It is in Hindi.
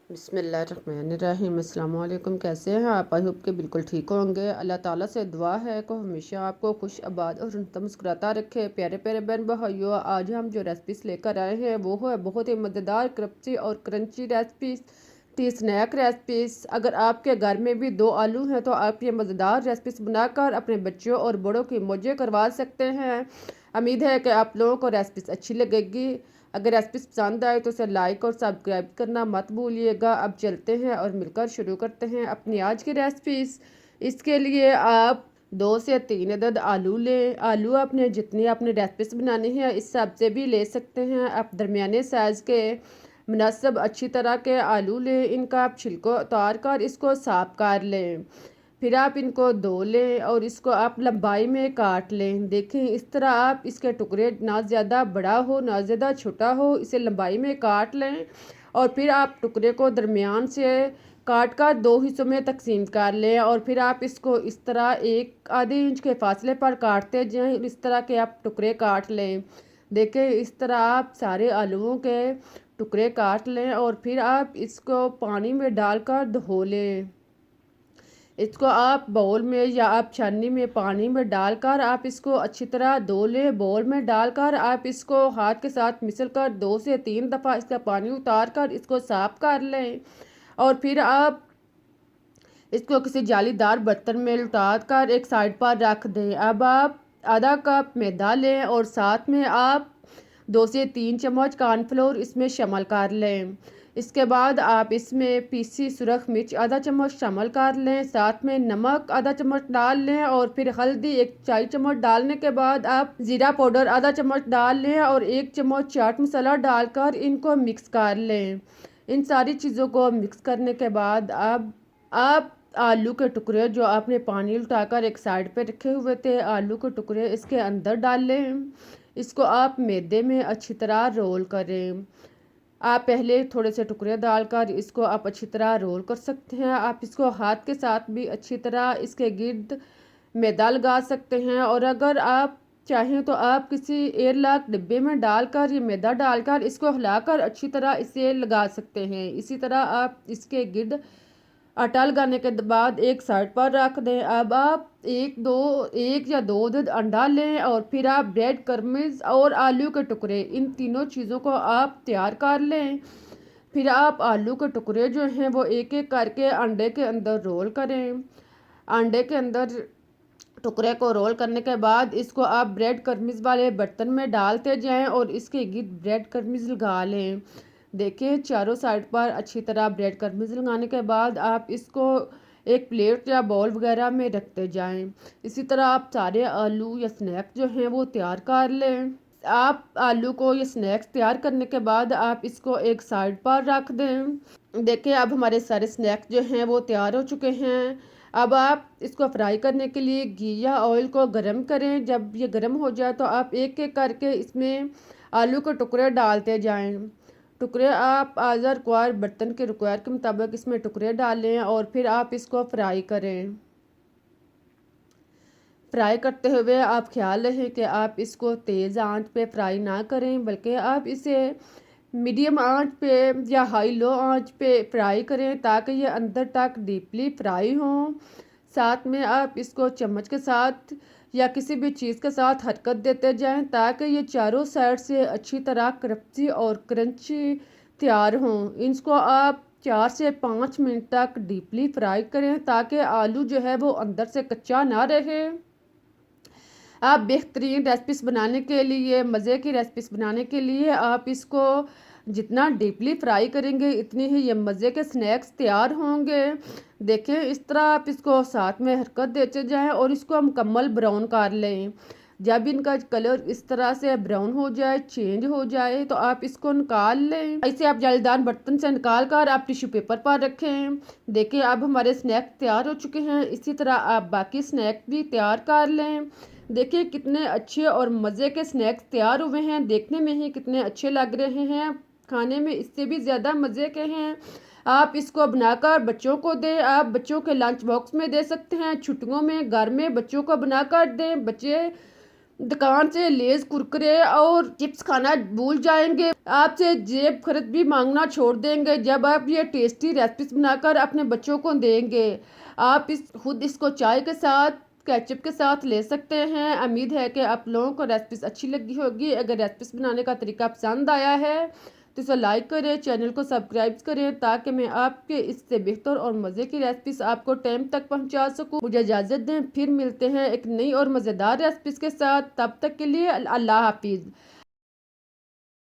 बिस्मिल्लाहिर्रहमानिर्रहीम। अस्सलाम वालेकुम। कैसे हैं आप? आई होप के बिल्कुल ठीक होंगे। अल्लाह ताला से दुआ है को हमेशा आपको खुश आबाद और मुस्कुराता रखे। प्यारे प्यारे बहन भाइयों, आज हम जो रेसिपीज लेकर आए हैं वो है बहुत ही मज़ेदार क्रप्सी और crunchy recipes, tea snack recipes. अगर आपके घर में भी दो आलू हैं तो आप ये मज़ेदार रेसिपीज बनाकर अपने बच्चों और बड़ों की मौजें करवा सकते हैं। उम्मीद है कि आप लोगों को रेसिपीज अच्छी लगेगी। अगर रेसिपी पसंद आए तो इसे लाइक और सब्सक्राइब करना मत भूलिएगा। अब चलते हैं और मिलकर शुरू करते हैं अपनी आज की रेसिपीज। इसके लिए आप 2 से 3 अदद आलू लें। आलू आपने जितनी अपनी रेसिपीज बनानी है इस हिसाब से भी ले सकते हैं। आप दरमियाने साइज़ के मुनासिब अच्छी तरह के आलू लें। इनका आप छिलको उतार कर इसको साफ कर लें। फिर आप इनको धो लें और इसको आप लंबाई में काट लें। देखें इस तरह आप इसके टुकड़े ना ज़्यादा बड़ा हो ना ज़्यादा छोटा हो, इसे लंबाई में काट लें। और फिर आप टुकड़े को दरमियान से काट कर 2 हिस्सों में तकसीम कर लें। और फिर आप इसको इस तरह 1 आधे इंच के फासले पर काटते जाएं। इस तरह के आप टुकड़े काट लें। देखें इस तरह आप सारे आलूओं के टुकड़े काट लें और फिर आप इसको पानी में डालकर धो लें। इसको आप बाउल में या आप छन्नी में पानी में डालकर आप इसको अच्छी तरह धो लें। बाउल में डालकर आप इसको हाथ के साथ मिसल कर 2 से 3 दफ़ा इसका पानी उतार कर इसको साफ कर लें। और फिर आप इसको किसी जालीदार बर्तन में लुटा कर एक साइड पर रख दें। अब आप आधा कप मैदा लें और साथ में आप 2 से 3 चम्मच कॉर्नफ्लोर इसमें शामिल कर लें। इसके बाद आप इसमें पीसी सुरख मिर्च आधा चम्मच शामिल कर लें। साथ में नमक आधा चम्मच डाल लें और फिर हल्दी 1 चाय चम्मच डालने के बाद आप ज़ीरा पाउडर आधा चम्मच डाल लें और 1 चम्मच चाट मसाला डालकर इनको मिक्स कर लें। इन सारी चीज़ों को मिक्स करने के बाद अब आप आलू के टुकड़े जो आपने पानी उल्टाकर एक साइड पे रखे हुए थे, आलू के टुकड़े इसके अंदर डाल लें। इसको आप मैदे में अच्छी तरह रोल करें। आप पहले थोड़े से टुकड़े डालकर इसको आप अच्छी तरह रोल कर सकते हैं। आप इसको हाथ के साथ भी अच्छी तरह इसके गिर्द मैदा लगा सकते हैं। और अगर आप चाहें तो आप किसी एयरलॉक डिब्बे में डालकर ये मैदा डालकर इसको हिलाकर अच्छी तरह इसे लगा सकते हैं। इसी तरह आप इसके गिर्द आटा लगाने के बाद एक साइड पर रख दें। अब आप एक या दो दूध अंडा लें और फिर आप ब्रेड क्रम्स और आलू के टुकड़े इन तीनों चीज़ों को आप तैयार कर लें। फिर आप आलू के टुकड़े जो हैं वो एक एक करके अंडे के अंदर रोल करें। अंडे के अंदर टुकड़े को रोल करने के बाद इसको आप ब्रेड क्रम्स वाले बर्तन में डालते जाएं और इसके गिर्द ब्रेड क्रम्स लगा लें। देखिए चारों साइड पर अच्छी तरह ब्रेड क्रम्स लगाने के बाद आप इसको एक प्लेट या बाउल वगैरह में रखते जाएं। इसी तरह आप सारे आलू या स्नैक जो हैं वो तैयार कर लें। आप आलू को ये स्नैक्स तैयार करने के बाद आप इसको एक साइड पर रख दें। देखिए अब हमारे सारे स्नैक्स जो हैं वो तैयार हो चुके हैं। अब आप इसको फ्राई करने के लिए घी या ऑयल को गर्म करें। जब ये गर्म हो जाए तो आप एक एक करके इसमें आलू के टुकड़े डालते जाएं। टुकड़े आप आज़ा रिक्वायर बर्तन के रिक्वायर के मुताबिक इसमें टुकड़े डालें और फिर आप इसको फ्राई करें। फ्राई करते हुए आप ख्याल रखें कि आप इसको तेज़ आंच पे फ्राई ना करें, बल्कि आप इसे मीडियम आंच पे या हाई लो आंच पे फ्राई करें ताकि ये अंदर तक डीपली फ्राई हो। साथ में आप इसको चम्मच के साथ या किसी भी चीज़ के साथ हरकत देते जाएं ताकि ये चारों साइड से अच्छी तरह क्रिस्पी और क्रंची तैयार हों। इसको आप 4 से 5 मिनट तक डीपली फ्राई करें ताकि आलू जो है वो अंदर से कच्चा ना रहे। आप बेहतरीन रेसिपीज बनाने के लिए, मज़े की रेसिपीज बनाने के लिए आप इसको जितना डीपली फ्राई करेंगे इतनी ही ये मज़े के स्नैक्स तैयार होंगे। देखें इस तरह आप इसको साथ में हरकत देते जाएं और इसको मुकम्मल ब्राउन कर लें। जब इनका कलर इस तरह से ब्राउन हो जाए, चेंज हो जाए, तो आप इसको निकाल लें। इसे आप जालीदार बर्तन से निकाल कर आप टिश्यू पेपर पर रखें। देखिए अब हमारे स्नैक तैयार हो चुके हैं। इसी तरह आप बाकी स्नैक भी तैयार कर लें। देखिए कितने अच्छे और मज़े के स्नैक्स तैयार हुए हैं। देखने में ही कितने अच्छे लग रहे हैं, खाने में इससे भी ज़्यादा मज़े के हैं। आप इसको बनाकर बच्चों को दें। आप बच्चों के लंच बॉक्स में दे सकते हैं। छुट्टियों में घर में बच्चों को बनाकर दें। बच्चे दुकान से लेज कुरकुरे और चिप्स खाना भूल जाएंगे। आपसे जेब खर्च भी मांगना छोड़ देंगे जब आप ये टेस्टी रेसिपीज बनाकर अपने बच्चों को देंगे। आप इस खुद इसको चाय के साथ केचप के साथ ले सकते हैं। उम्मीद है कि आप लोगों को रेसिपीज अच्छी लगी होगी। अगर रेसिपीज बनाने का तरीका पसंद आया है तो इसे लाइक करें, चैनल को सब्सक्राइब करें ताकि मैं आपके इससे बेहतर और मज़े की रेसिपीज आपको टाइम तक पहुंचा सकूं। मुझे इजाज़त दें, फिर मिलते हैं एक नई और मज़ेदार रेसिपीज के साथ। तब तक के लिए अल्लाह हाफिज़।